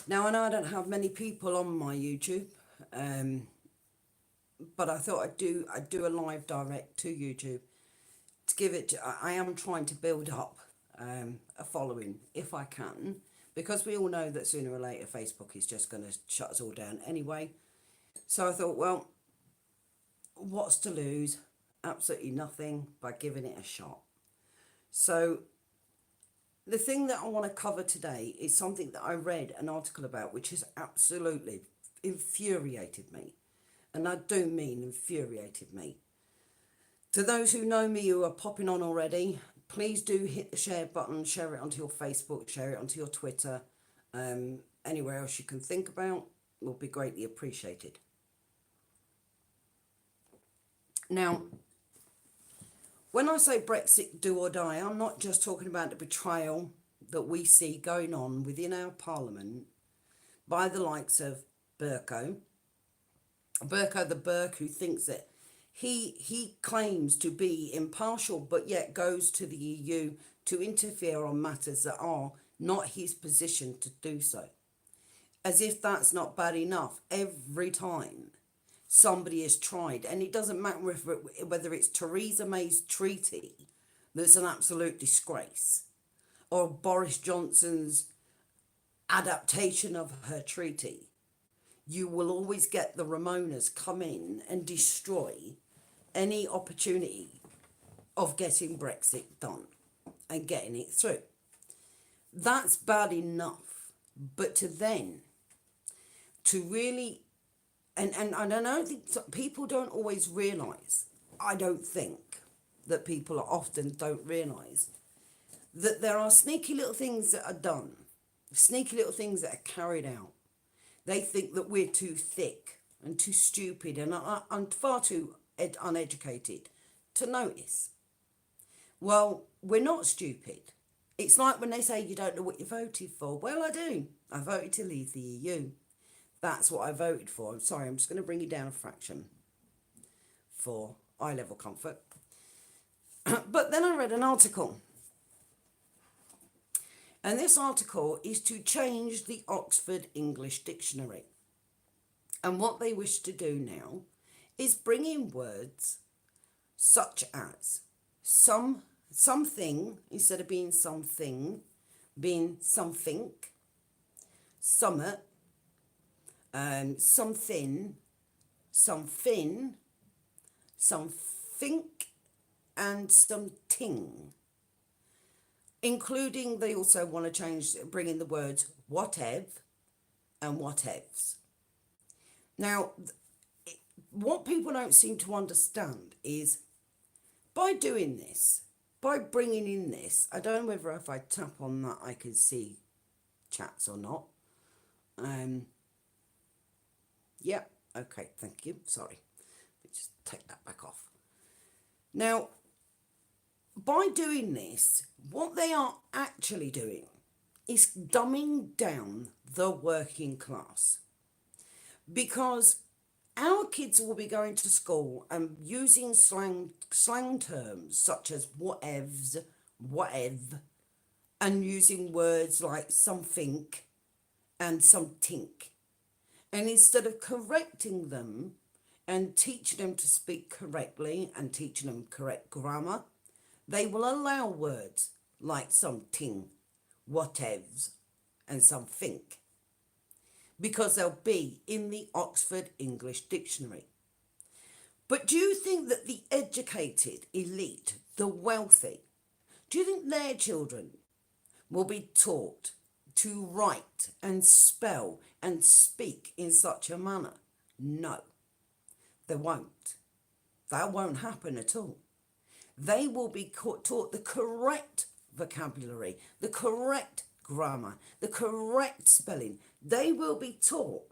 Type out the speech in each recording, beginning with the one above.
Now, I know I don't have many people on my YouTube, um, but I thought I'd do a live direct to YouTube to give it. I am trying to build up a following if I can, because we all know that sooner or later Facebook is just going to shut us all down anyway. So I thought, well, what's to lose? Absolutely nothing by giving it a shot. So the thing that I want to cover today is something that I read an article about, which has absolutely infuriated me. And I do mean infuriated me. To those who know me, who are popping on already, please do hit the share button, share it onto your Facebook, share it onto your Twitter, anywhere else you can think about will be greatly appreciated. Now, when I say Brexit do or die, I'm not just talking about the betrayal that we see going on within our parliament by the likes of Burko the Burke, who thinks that he claims to be impartial, but yet goes to the EU to interfere on matters that are not his position to do so. As if that's not bad enough, every time somebody has tried, and it doesn't matter whether it's Theresa May's treaty that's an absolute disgrace, or Boris Johnson's adaptation of her treaty, you will always get the Ramonas come in and destroy any opportunity of getting Brexit done and getting it through. That's bad enough. But to really, and I don't know, people don't always realise, I don't think that people often don't realise that there are sneaky little things that are done, sneaky little things that are carried out. They think that we're too thick and too stupid and far too uneducated to notice. Well, we're not stupid. It's like when they say you don't know what you voted for. Well, I do. I voted to leave the EU. That's what I voted for. I'm sorry, I'm just going to bring you down a fraction for eye level comfort. But then I read an article. And this article is to change the Oxford English Dictionary. And what they wish to do now is bring in words such as something, instead of being something, being something, summit, something, something, something, and something. Including, they also want to bring in the words whatever and whatevs. Now, what people don't seem to understand is by doing this, by bringing in this, I don't know whether if I tap on that I can see chats or not. Yep, okay, thank you. Sorry, let me just take that back off. Now, by doing this, what they are actually doing is dumbing down the working class. Because our kids will be going to school and using slang terms such as whatevs, whatev, and using words like something and something. And instead of correcting them and teaching them to speak correctly and teaching them correct grammar, they will allow words like something, whatevs, and something, because they'll be in the Oxford English Dictionary. But do you think that the educated elite, the wealthy, do you think their children will be taught to write and spell and speak in such a manner? No, they won't. That won't happen at all. They will be taught the correct vocabulary, the correct grammar, the correct spelling. They will be taught,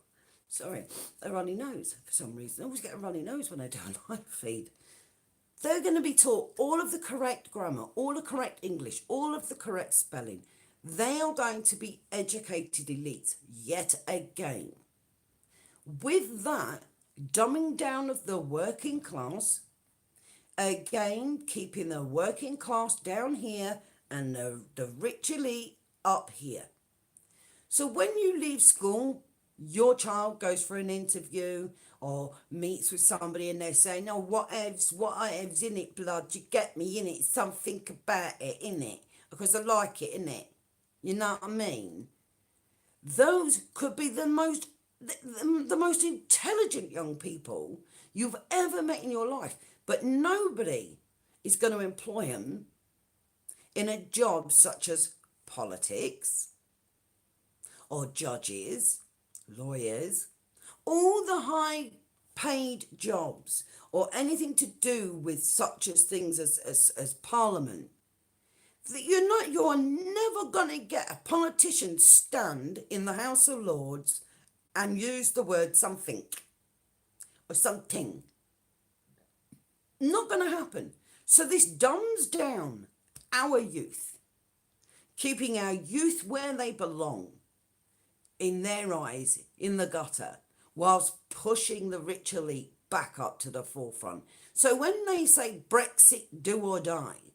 sorry, a runny nose for some reason. I always get a runny nose when I do a live feed. They're going to be taught all of the correct grammar, all the correct English, all of the correct spelling. They are going to be educated elites yet again. With that, dumbing down of the working class, again, keeping the working class down here and the rich elite up here. So when you leave school, your child goes for an interview or meets with somebody and they're saying, oh, whatevs in it, blood, you get me in it, something about it, in it, because I like it, in it. You know what I mean? Those could be the most intelligent young people you've ever met in your life, but nobody is going to employ them in a job such as politics or judges, lawyers, all the high paid jobs or anything to do with such as things as parliament. You're never going to get a politician stand in the House of Lords and use the word something or something. Not going to happen. So this dumbs down our youth, keeping our youth where they belong, in their eyes, in the gutter, whilst pushing the rich elite back up to the forefront. So when they say Brexit do or die,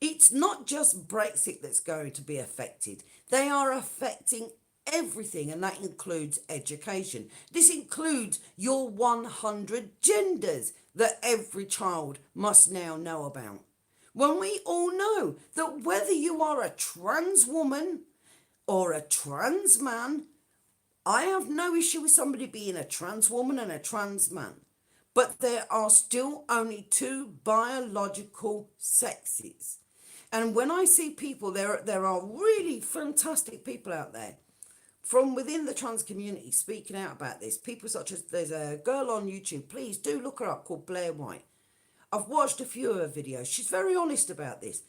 it's not just Brexit that's going to be affected. They are affecting everything, and that includes education. This includes your 100 genders that every child must now know about. When we all know that whether you are a trans woman or a trans man, I have no issue with somebody being a trans woman and a trans man, but there are still only two biological sexes. And when I see people, there are really fantastic people out there from within the trans community speaking out about this. People such as, there's a girl on YouTube, please do look her up, called Blair White. I've watched a few of her videos. She's very honest about this.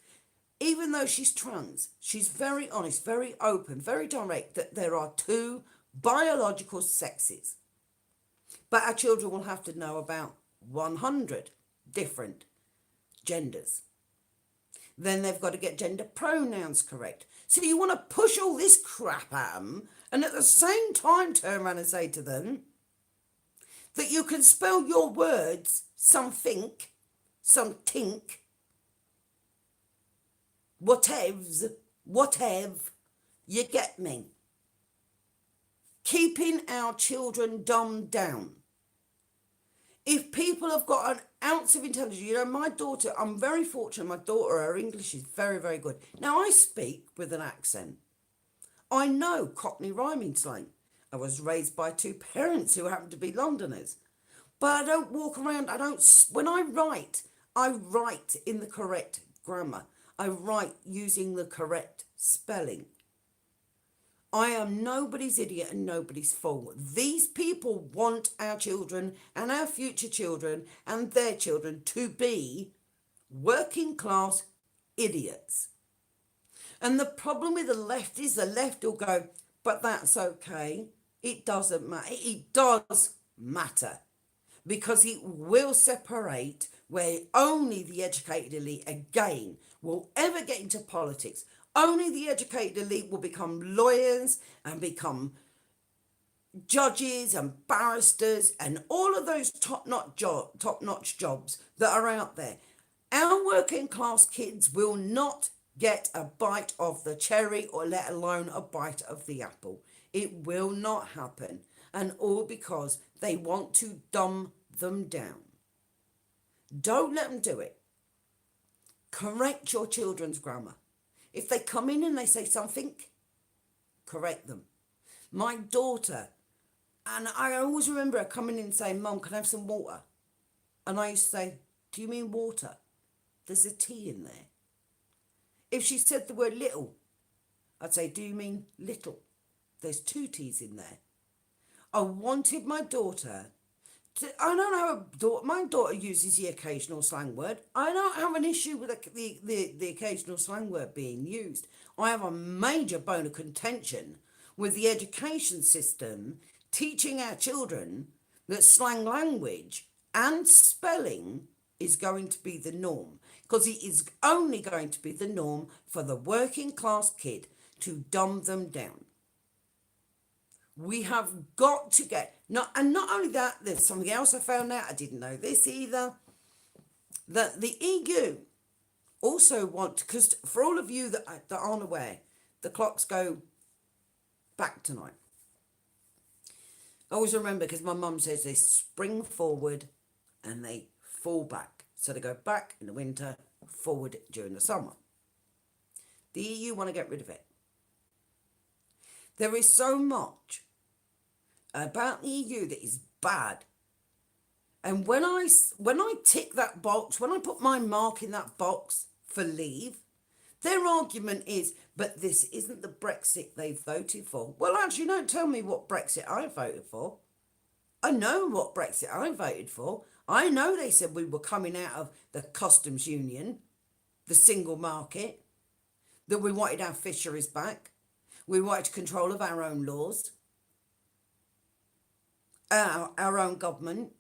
Even though she's trans, she's very honest, very open, very direct, that there are two biological sexes. But our children will have to know about 100 different genders. Then they've got to get gender pronouns correct. So you want to push all this crap at them and at the same time turn around and say to them that you can spell your words something, whatevs, whatever, you get me. Keeping our children dumbed down. If people have got an ounce of intelligence, my daughter, I'm very fortunate, my daughter, her English is very, very good. Now, I speak with an accent. I know Cockney rhyming slang. I was raised by two parents who happen to be Londoners. But I don't walk around, when I write in the correct grammar. I write using the correct spelling. I am nobody's idiot and nobody's fool. These people want our children and our future children and their children to be working class idiots. And the problem with the left is the left will go, but that's okay. It doesn't matter. It does matter, because it will separate where only the educated elite again will ever get into politics. Only the educated elite will become lawyers and become judges and barristers and all of those top-notch jobs that are out there. Our working class kids will not get a bite of the cherry, or let alone a bite of the apple. It will not happen. And all because they want to dumb them down. Don't let them do it. Correct your children's grammar. If they come in and they say something, correct them. My daughter, and I always remember her coming in and saying, Mum, can I have some water? And I used to say, do you mean water? There's a T in there. If she said the word little, I'd say, do you mean little? There's two T's in there. I wanted my daughter to, I don't have a daughter, my daughter uses the occasional slang word. I don't have an issue with the occasional slang word being used. I have a major bone of contention with the education system teaching our children that slang language and spelling is going to be the norm, because it is only going to be the norm for the working class kid to dumb them down. We have got to get, not only that, there's something else I found out, I didn't know this either, that the EU also want, because for all of you that aren't aware, the clocks go back tonight. I always remember because my mum says they spring forward and they fall back. So they go back in the winter, forward during the summer. The EU want to get rid of it. There is so much about the EU that is bad. And when I tick that box, when I put my mark in that box for leave, their argument is, but this isn't the Brexit they voted for. Well, actually, don't tell me what Brexit I voted for. I know what Brexit I voted for. I know they said we were coming out of the customs union, the single market, that we wanted our fisheries back. We wanted control of our own laws, our own government.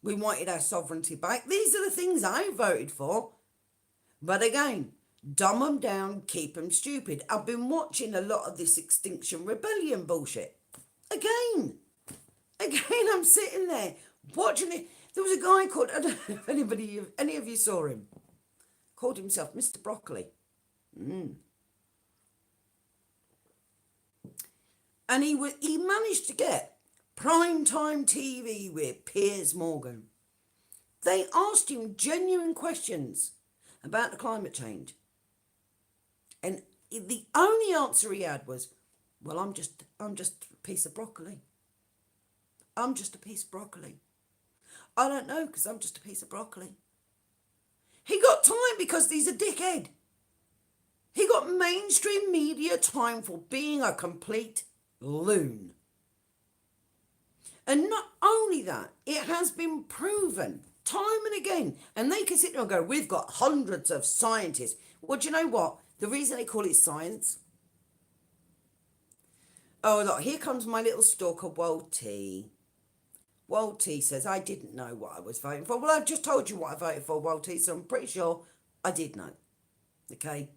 We wanted our sovereignty back. These are the things I voted for. But again, dumb them down, keep them stupid. I've been watching a lot of this Extinction Rebellion bullshit. Again, I'm sitting there watching it. There was a guy called, I don't know if any of you saw him, called himself Mr. Broccoli. And he managed to get primetime TV with Piers Morgan. They asked him genuine questions about the climate change. And the only answer he had was, well, I'm just a piece of broccoli. I'm just a piece of broccoli. I don't know, because I'm just a piece of broccoli. He got time because he's a dickhead. He got mainstream media time for being a complete loon. And not only that, it has been proven time and again. And they can sit there and go, we've got hundreds of scientists. Well, do you know what? The reason they call it science. Oh, look, here comes my little stalker, World T. World T says, I didn't know what I was voting for. Well, I've just told you what I voted for, World T, so I'm pretty sure I did know. Okay?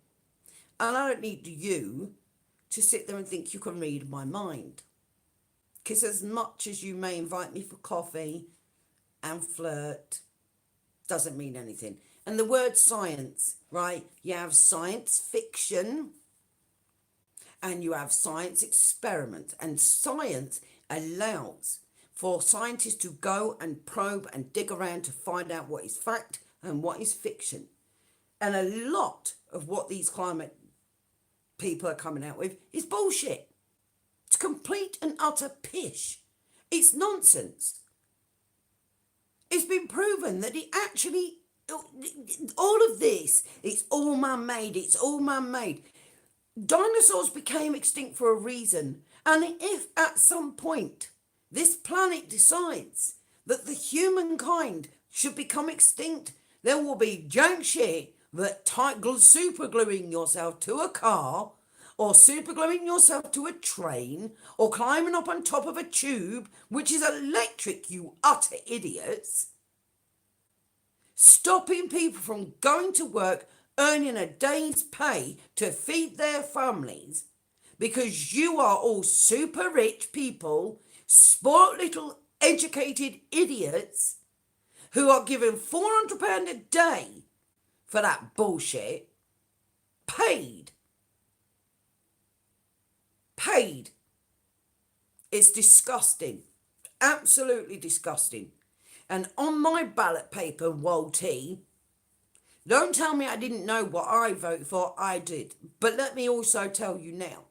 And I don't need you to sit there and think you can read my mind. Because as much as you may invite me for coffee and flirt, doesn't mean anything. And the word science, right? You have science fiction and you have science experiment. And science allows for scientists to go and probe and dig around to find out what is fact and what is fiction. And a lot of what these climate people are coming out with is bullshit. It's complete and utter pish. It's nonsense. It's been proven that it actually, all of this, it's all man-made. It's all man-made. Dinosaurs became extinct for a reason. And if at some point this planet decides that the humankind should become extinct, there will be jank shit that super gluing yourself to a car or super gluing yourself to a train or climbing up on top of a tube, which is electric, you utter idiots, stopping people from going to work, earning a day's pay to feed their families because you are all super rich people, spoiled little educated idiots who are given £400 a day for that bullshit, paid. It's disgusting. Absolutely disgusting. And on my ballot paper, World T, don't tell me I didn't know what I voted for. I did. But let me also tell you now.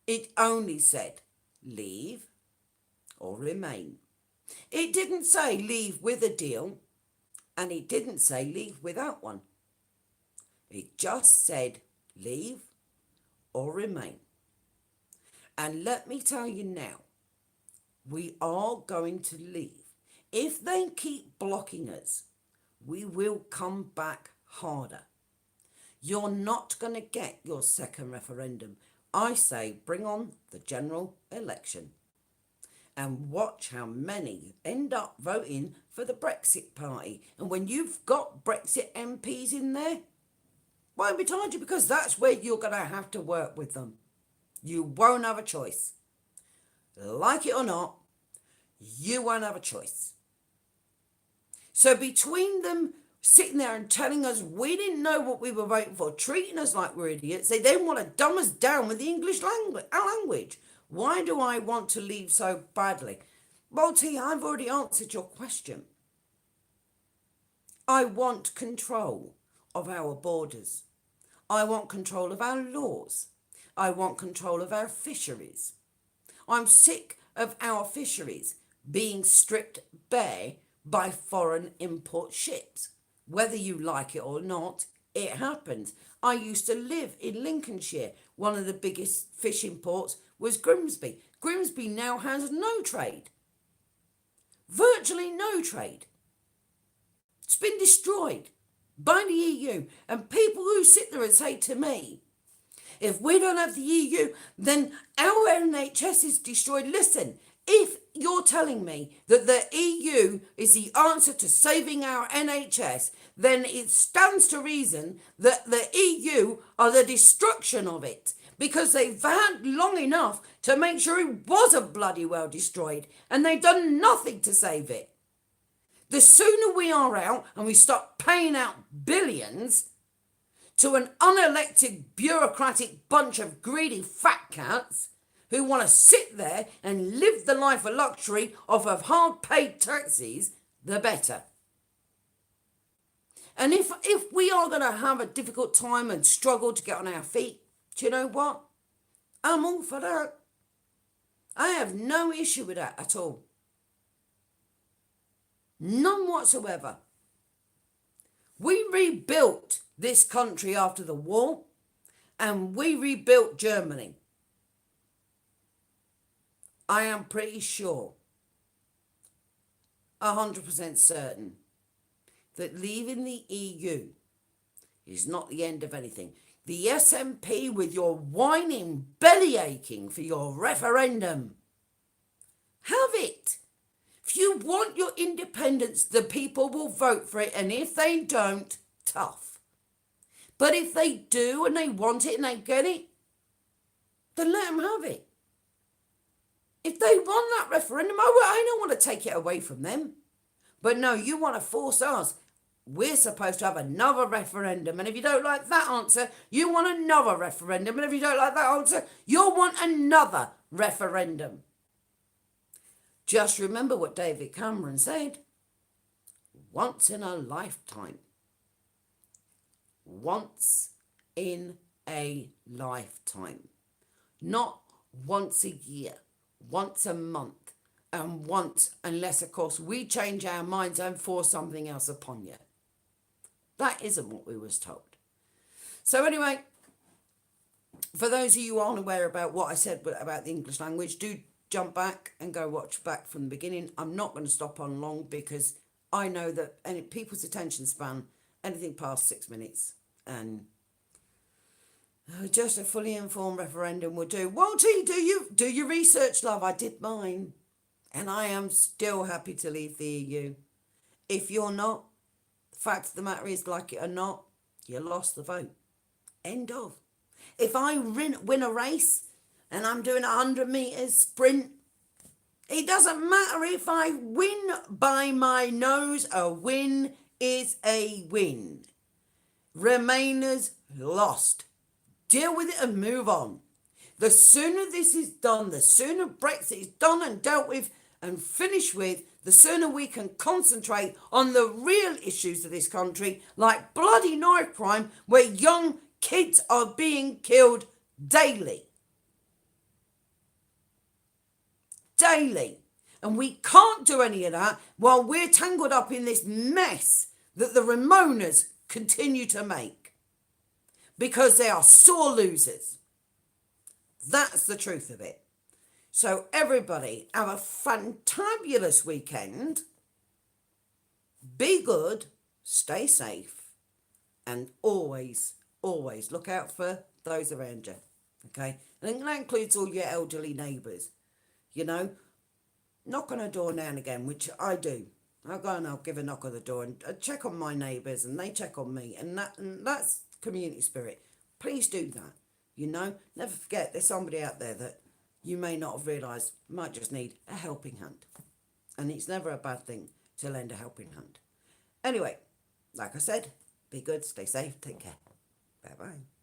It only said leave or remain. It didn't say leave with a deal, and it didn't say leave without one. It just said leave or remain. And let me tell you now, we are going to leave. If they keep blocking us, we will come back harder. You're not going to get your second referendum. I say bring on the general election and watch how many end up voting for the Brexit party. And when you've got Brexit MPs in there, won't be tied you, because that's where you're going to have to work with them. You won't have a choice. Like it or not, you won't have a choice. So between them sitting there and telling us we didn't know what we were voting for, treating us like we're idiots. They then want to dumb us down with the English language. Our language. Why do I want to leave so badly? Well, T, I've already answered your question. I want control of our borders. I want control of our laws. I want control of our fisheries. I'm sick of our fisheries being stripped bare by foreign import ships. Whether you like it or not, it happens. I used to live in Lincolnshire. One of the biggest fish imports was Grimsby. Grimsby now has no trade. Virtually no trade. It's been destroyed by the EU. And people who sit there and say to me, if we don't have the EU, then our NHS is destroyed. Listen, if you're telling me that the EU is the answer to saving our NHS, then it stands to reason that the EU are the destruction of it, because they've had long enough to make sure it wasn't bloody well destroyed, and they've done nothing to save it. The sooner we are out and we stop paying out billions to an unelected bureaucratic bunch of greedy fat cats who want to sit there and live the life of luxury off of hard-paid taxes, the better. And if we are going to have a difficult time and struggle to get on our feet, do you know what? I'm all for that. I have no issue with that at all. None whatsoever. We rebuilt this country after the war, and we rebuilt Germany. I am pretty sure, 100% certain, that leaving the EU is not the end of anything. The SNP, with your whining belly aching for your referendum, have it. If you want your independence, the people will vote for it, and if they don't, tough. But if they do and they want it and they get it, then let them have it. If they won that referendum, I don't want to take it away from them. But no, you want to force us. We're supposed to have another referendum, and if you don't like that answer, you want another referendum, and if you don't like that answer, you'll want another referendum. Just remember what David Cameron said. Once in a lifetime. Once in a lifetime. Not once a year, once a month, and once, unless, of course, we change our minds and force something else upon you. That isn't what we was told. So anyway, for those of you who aren't aware about what I said about the English language, do jump back and go watch back from the beginning. I'm not going to stop on long, because I know that people's attention span, anything past 6 minutes, and just a fully informed referendum will do. Well, T, do your research, love. I did mine, and I am still happy to leave the EU. If you're not, the fact of the matter is, like it or not, you lost the vote. End of. If I win a race and I'm doing 100 metres sprint, it doesn't matter if I win by my nose. A win is a win. Remainers lost. Deal with it and move on. The sooner this is done, the sooner Brexit is done and dealt with and finished with, the sooner we can concentrate on the real issues of this country, like bloody knife crime, where young kids are being killed daily. Daily. And we can't do any of that while we're tangled up in this mess that the Ramonas continue to make, because they are sore losers. That's the truth of it. So everybody, have a fantabulous weekend. Be good, stay safe, and always, always look out for those around you. Okay? And that includes all your elderly neighbours. You know, knock on a door now and again, which I do. I'll go and I'll give a knock on the door and check on my neighbours, and they check on me, and that's community spirit. Please do that. You know, never forget there's somebody out there that you may not have realised might just need a helping hand. And it's never a bad thing to lend a helping hand. Anyway, Like I said, be good, stay safe, take care. Bye bye.